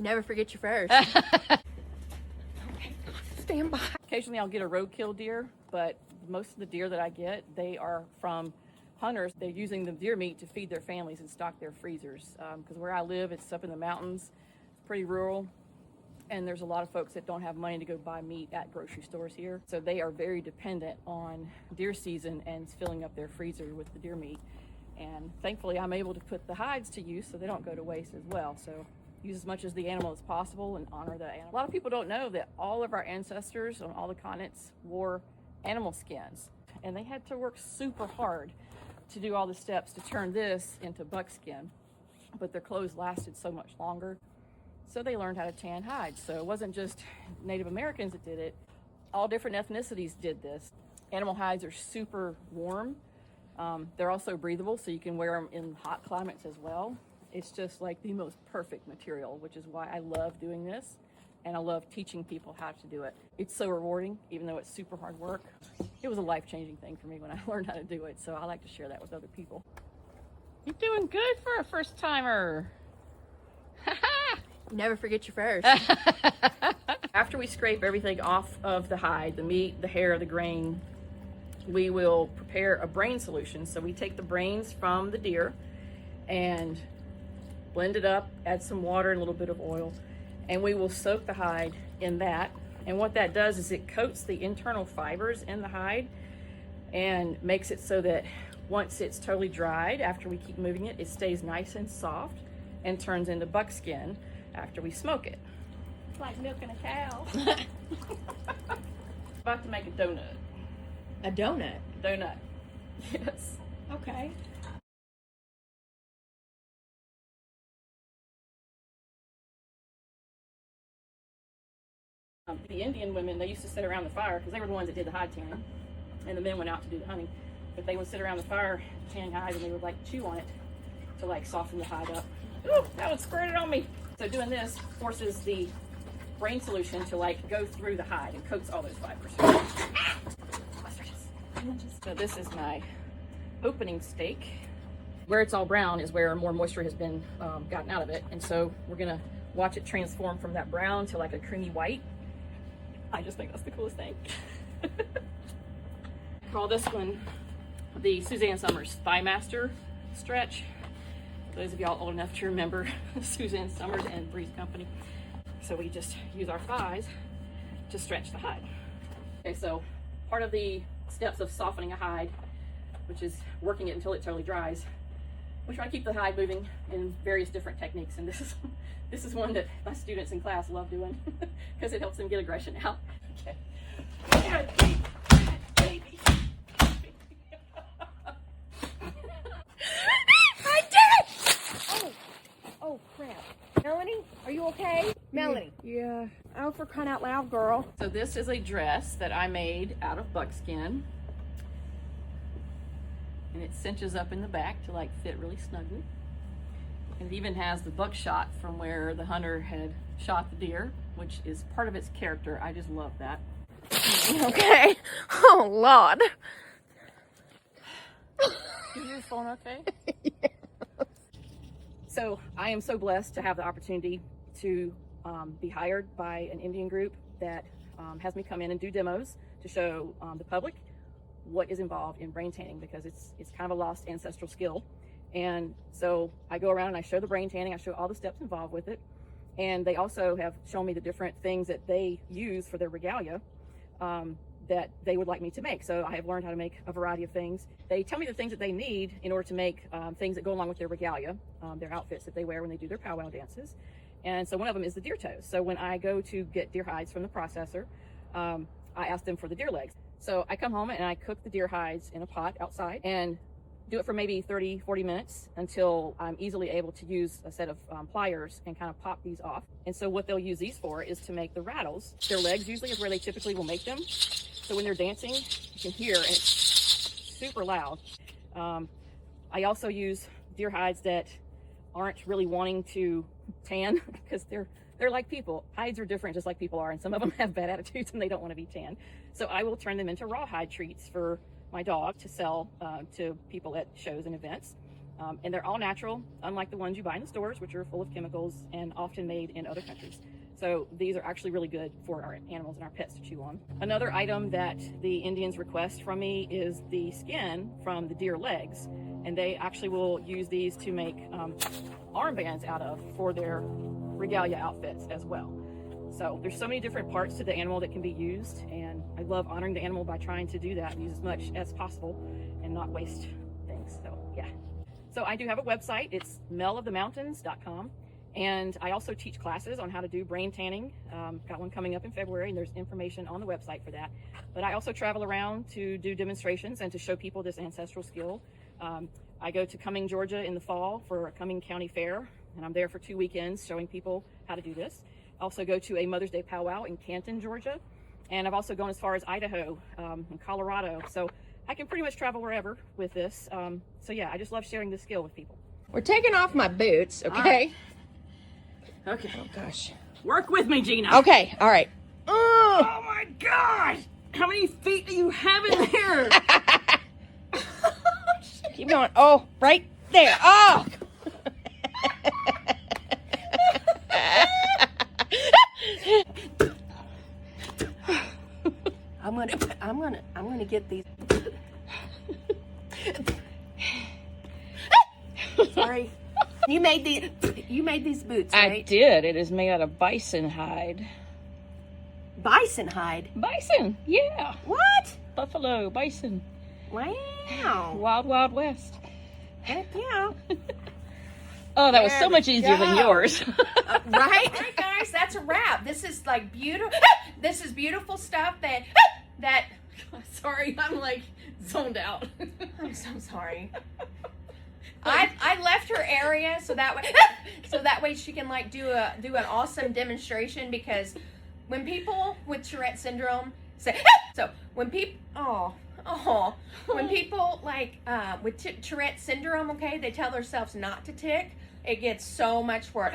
Never forget your first. Okay, stand by. Occasionally I'll get a roadkill deer, but most of the deer that I get, they are from hunters. They're using the deer meat to feed their families and stock their freezers. Because where I live, it's up in the mountains, it's pretty rural, and there's a lot of folks that don't have money to go buy meat at grocery stores here. So they are very dependent on deer season and filling up their freezer with the deer meat. And thankfully I'm able to put the hides to use so they don't go to waste as well. So use as much as the animal as possible and honor the animal. A lot of people don't know that all of our ancestors on all the continents wore animal skins, and they had to work super hard to do all the steps to turn this into buckskin, but their clothes lasted so much longer, so they learned how to tan hides. So it wasn't just Native Americans that did it, all different ethnicities did this. Animal hides are super warm. They're also breathable, so you can wear them in hot climates as well. It's just like the most perfect material, which is why I love doing this, and I love teaching people how to do it. It's so rewarding, even though it's super hard work. It was a life-changing thing for me when I learned how to do it, so I like to share that with other people. You're doing good for a first-timer. Never forget your first. After we scrape everything off of the hide, the meat, the hair, the grain, we will prepare a brain solution. So we take the brains from the deer and blend it up, add some water and a little bit of oil, and we will soak the hide in that. And what that does is it coats the internal fibers in the hide and makes it so that once it's totally dried, after we keep moving it, it stays nice and soft and turns into buckskin after we smoke it. It's like milking a cow. About to make a donut. A donut? Donut. Yes. Okay. The Indian women, they used to sit around the fire because they were the ones that did the hide tanning, and the men went out to do the hunting. But they would sit around the fire tanning hides, and they would like chew on it to like soften the hide up. Ooh, that one squirted on me. So doing this forces the brain solution to like go through the hide and coats all those fibers. So this is my opening steak. Where it's all brown is where more moisture has been gotten out of it, and so we're gonna watch it transform from that brown to like a creamy white. I just think that's the coolest thing. Call this one the Suzanne Summers Thigh Master stretch. For those of y'all old enough to remember Suzanne Summers and Breeze Company. So we just use our thighs to stretch the hide. Okay, so part of the steps of softening a hide, which is working it until it totally dries, we try to keep the hide moving in various different techniques, and this is one that my students in class love doing because it helps them get aggression out. Okay. Baby. I did it! Oh crap. Melanie, are you okay? Melanie. Yeah. Oh, for crying out loud, girl. So this is a dress that I made out of buckskin. And it cinches up in the back to like fit really snugly. And it even has the buckshot from where the hunter had shot the deer, which is part of its character. I just love that. Okay. Oh, Lord. Is your phone okay? So I am so blessed to have the opportunity to be hired by an Indian group that has me come in and do demos to show the public what is involved in brain tanning, because it's kind of a lost ancestral skill. And so I go around and I show the brain tanning, I show all the steps involved with it. And they also have shown me the different things that they use for their regalia that they would like me to make. So I have learned how to make a variety of things. They tell me the things that they need in order to make things that go along with their regalia, their outfits that they wear when they do their powwow dances. And so one of them is the deer toes. So when I go to get deer hides from the processor, I ask them for the deer legs. So I come home and I cook the deer hides in a pot outside and do it for maybe 30-40 minutes until I'm easily able to use a set of pliers and kind of pop these off. And so what they'll use these for is to make the rattles. Their legs usually is where they typically will make them. So when they're dancing, you can hear, and it's super loud. I also use deer hides that aren't really wanting to tan because they're like people. Hides are different just like people are, and some of them have bad attitudes and they don't want to be tanned. So I will turn them into rawhide treats for my dog to sell to people at shows and events. And they're all natural, unlike the ones you buy in the stores, which are full of chemicals and often made in other countries. So these are actually really good for our animals and our pets to chew on. Another item that the Indians request from me is the skin from the deer legs. And they actually will use these to make armbands out of for their regalia outfits as well. So there's so many different parts to the animal that can be used, and I love honoring the animal by trying to do that, use as much as possible and not waste things. So yeah. So I do have a website. It's melofthemountains.com. And I also teach classes on how to do brain tanning. Got one coming up in February, and there's information on the website for that. But I also travel around to do demonstrations and to show people this ancestral skill. I go to Cumming, Georgia in the fall for a Cumming County Fair, and I'm there for 2 weekends showing people how to do this. I also go to a Mother's Day powwow in Canton, Georgia. And I've also gone as far as Idaho and Colorado. So I can pretty much travel wherever with this. So yeah, I just love sharing this skill with people. We're taking off my boots, okay? Okay. Oh, gosh. Work with me, Gina. Okay, all right. Oh my gosh! How many feet do you have in there? Keep going. Oh, right there. Oh! I'm gonna get these. Sorry. You made these boots, right? I did. It is made out of bison hide. Bison hide. Bison, yeah. What? Buffalo, bison. Wow. Wild, wild west. Heck yeah. Oh, that was There so we much easier than go. yours. Right? All right, guys, that's a wrap. This is like beautiful. This is beautiful stuff that. Sorry, I'm like zoned out. I'm so sorry. I left her area so that way she can like do an awesome demonstration, because when people with Tourette syndrome say when people like with Tourette syndrome, okay, they tell themselves not to tick, it gets so much worse.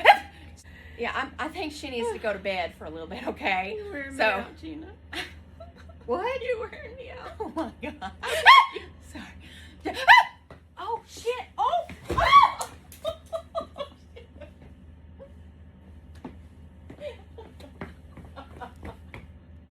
Yeah, I think she needs to go to bed for a little bit, okay? You wear me So out, Gina. what? You wearing me out. Oh my god. Sorry.